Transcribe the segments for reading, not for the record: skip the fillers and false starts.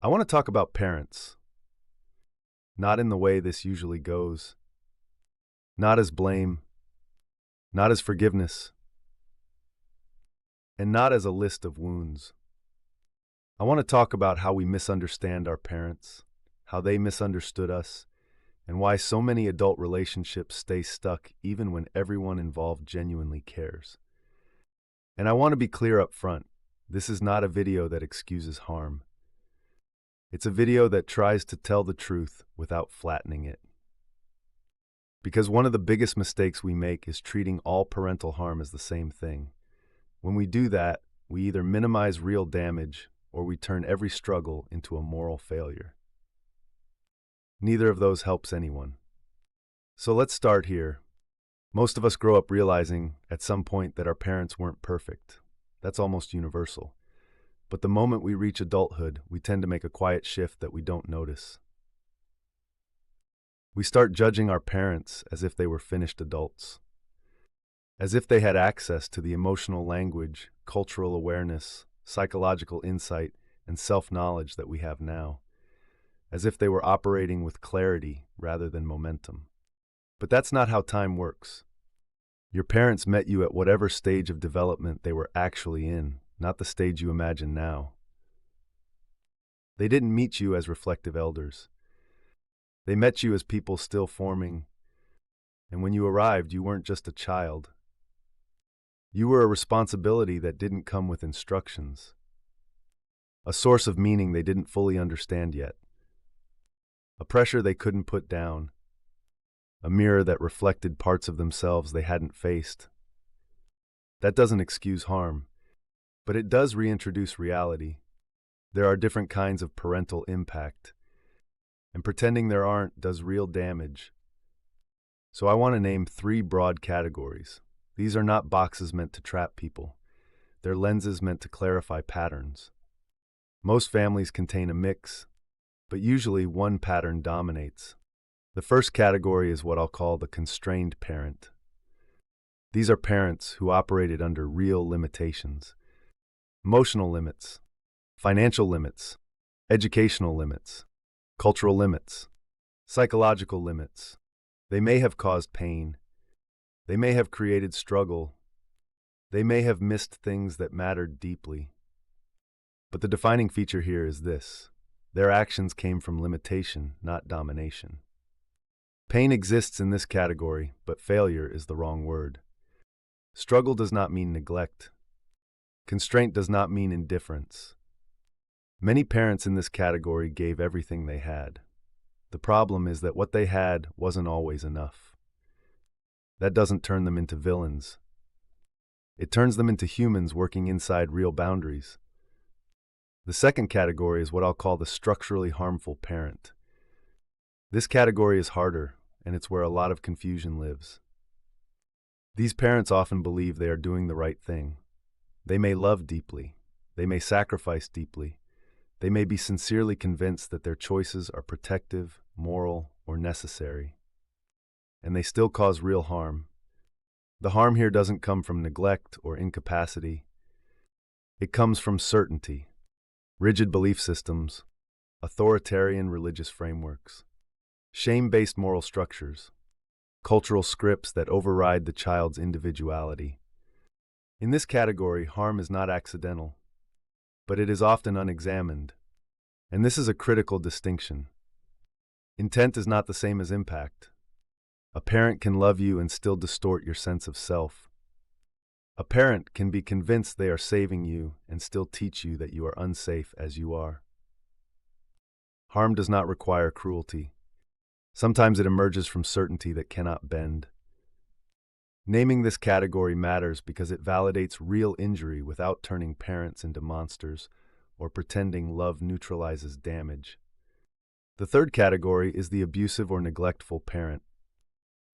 I want to talk about parents, not in the way this usually goes, not as blame, not as forgiveness, and not as a list of wounds. I want to talk about how we misunderstand our parents, how they misunderstood us, and why so many adult relationships stay stuck even when everyone involved genuinely cares. And I want to be clear up front, this is not a video that excuses harm. It's a video that tries to tell the truth without flattening it. Because one of the biggest mistakes we make is treating all parental harm as the same thing. When we do that, we either minimize real damage or we turn every struggle into a moral failure. Neither of those helps anyone. So let's start here. Most of us grow up realizing at some point that our parents weren't perfect. That's almost universal. But the moment we reach adulthood, we tend to make a quiet shift that we don't notice. We start judging our parents as if they were finished adults, as if they had access to the emotional language, cultural awareness, psychological insight, and self-knowledge that we have now, as if they were operating with clarity rather than momentum. But that's not how time works. Your parents met you at whatever stage of development they were actually in, not the stage you imagine now. They didn't meet you as reflective elders. They met you as people still forming, and when you arrived, you weren't just a child. You were a responsibility that didn't come with instructions, a source of meaning they didn't fully understand yet, a pressure they couldn't put down, a mirror that reflected parts of themselves they hadn't faced. That doesn't excuse harm, but it does reintroduce reality. There are different kinds of parental impact, and pretending there aren't does real damage. So I want to name 3 broad categories. These are not boxes meant to trap people. They're lenses meant to clarify patterns. Most families contain a mix, but usually one pattern dominates. The first category is what I'll call the constrained parent. These are parents who operated under real limitations. Emotional limits, financial limits, educational limits, cultural limits, psychological limits. They may have caused pain. They may have created struggle. They may have missed things that mattered deeply. But the defining feature here is this: their actions came from limitation, not domination. Pain exists in this category, but failure is the wrong word. Struggle does not mean neglect. Constraint does not mean indifference. Many parents in this category gave everything they had. The problem is that what they had wasn't always enough. That doesn't turn them into villains. It turns them into humans working inside real boundaries. The second category is what I'll call the structurally harmful parent. This category is harder, and it's where a lot of confusion lives. These parents often believe they are doing the right thing. They may love deeply. They may sacrifice deeply. They may be sincerely convinced that their choices are protective, moral, or necessary. And they still cause real harm. The harm here doesn't come from neglect or incapacity. It comes from certainty, rigid belief systems, authoritarian religious frameworks, shame-based moral structures, cultural scripts that override the child's individuality. In this category, harm is not accidental, but it is often unexamined. And this is a critical distinction. Intent is not the same as impact. A parent can love you and still distort your sense of self. A parent can be convinced they are saving you and still teach you that you are unsafe as you are. Harm does not require cruelty. Sometimes it emerges from certainty that cannot bend. Naming this category matters because it validates real injury without turning parents into monsters or pretending love neutralizes damage. The third category is the abusive or neglectful parent.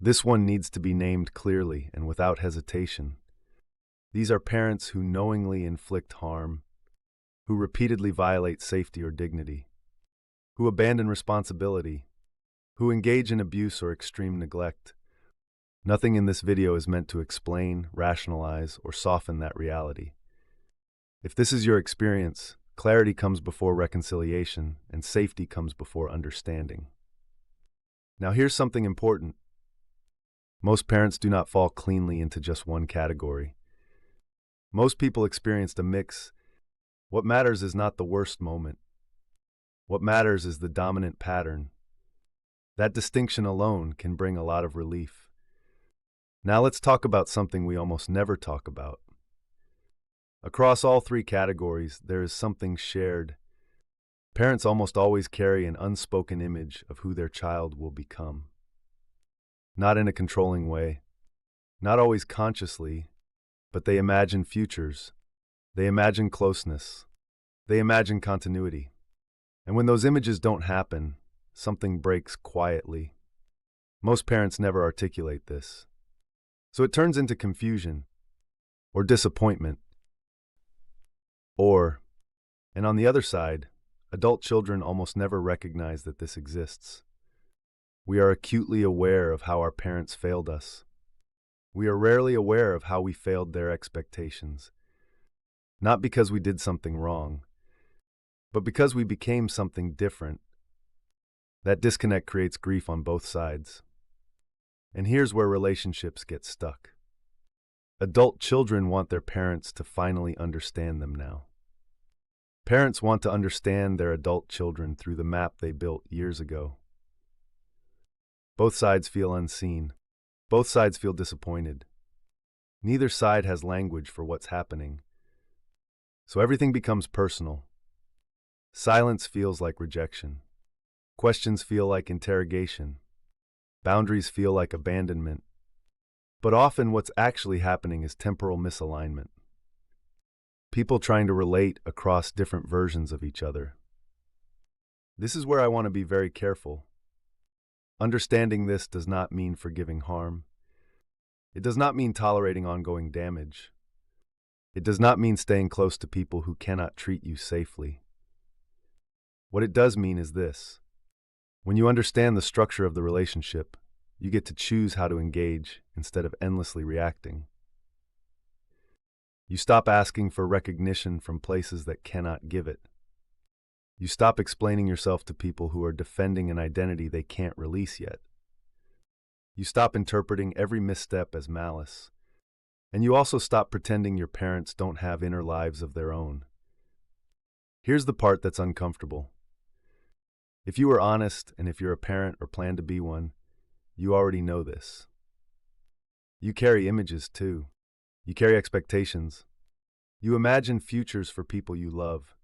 This one needs to be named clearly and without hesitation. These are parents who knowingly inflict harm, who repeatedly violate safety or dignity, who abandon responsibility, who engage in abuse or extreme neglect. Nothing in this video is meant to explain, rationalize, or soften that reality. If this is your experience, Clarity comes before reconciliation, and safety comes before understanding. Now, here's something important. Most parents do not fall cleanly into just one category. Most people experienced a mix. What matters is not the worst moment. What matters is the dominant pattern. That distinction alone can bring a lot of relief. Now let's talk about something we almost never talk about. Across all three categories, there is something shared. Parents almost always carry an unspoken image of who their child will become. Not in a controlling way, not always consciously, but they imagine futures. They imagine closeness. They imagine continuity. And when those images don't happen, something breaks quietly. Most parents never articulate this. So it turns into confusion, or disappointment, and on the other side, adult children almost never recognize that this exists. We are acutely aware of how our parents failed us. We are rarely aware of how we failed their expectations. Not because we did something wrong, but because we became something different. That disconnect creates grief on both sides. And here's where relationships get stuck. Adult children want their parents to finally understand them now. Parents want to understand their adult children through the map they built years ago. Both sides feel unseen. Both sides feel disappointed. Neither side has language for what's happening. So everything becomes personal. Silence feels like rejection. Questions feel like interrogation. Boundaries feel like abandonment. But often what's actually happening is temporal misalignment. People trying to relate across different versions of each other. This is where I want to be very careful. Understanding this does not mean forgiving harm. It does not mean tolerating ongoing damage. It does not mean staying close to people who cannot treat you safely. What it does mean is this. When you understand the structure of the relationship, you get to choose how to engage instead of endlessly reacting. You stop asking for recognition from places that cannot give it. You stop explaining yourself to people who are defending an identity they can't release yet. You stop interpreting every misstep as malice. And you also stop pretending your parents don't have inner lives of their own. Here's the part that's uncomfortable. If you are honest, and if you're a parent or plan to be one, you already know this. You carry images too. You carry expectations. You imagine futures for people you love.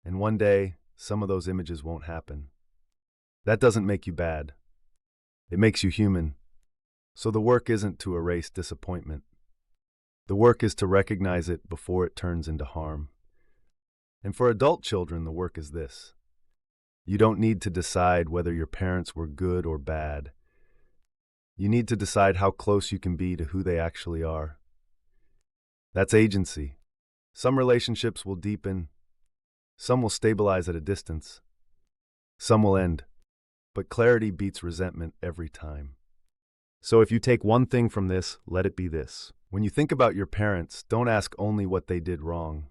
And one day, some of those images won't happen. That doesn't make you bad. It makes you human. So the work isn't to erase disappointment. The work is to recognize it before it turns into harm. And for adult children, the work is this. You don't need to decide whether your parents were good or bad. You need to decide how close you can be to who they actually are. That's agency. Some relationships will deepen. Some will stabilize at a distance. Some will end. But clarity beats resentment every time. So if you take one thing from this, let it be this. When you think about your parents, don't ask only what they did wrong.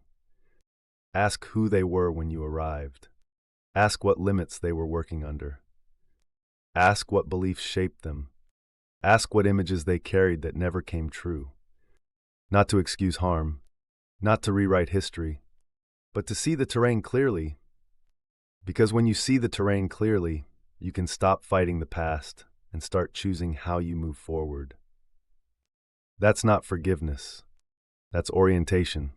Ask who they were when you arrived. Ask what limits they were working under. Ask what beliefs shaped them. Ask what images they carried that never came true. Not to excuse harm, not to rewrite history, but to see the terrain clearly. Because when you see the terrain clearly, you can stop fighting the past and start choosing how you move forward. That's not forgiveness. That's orientation.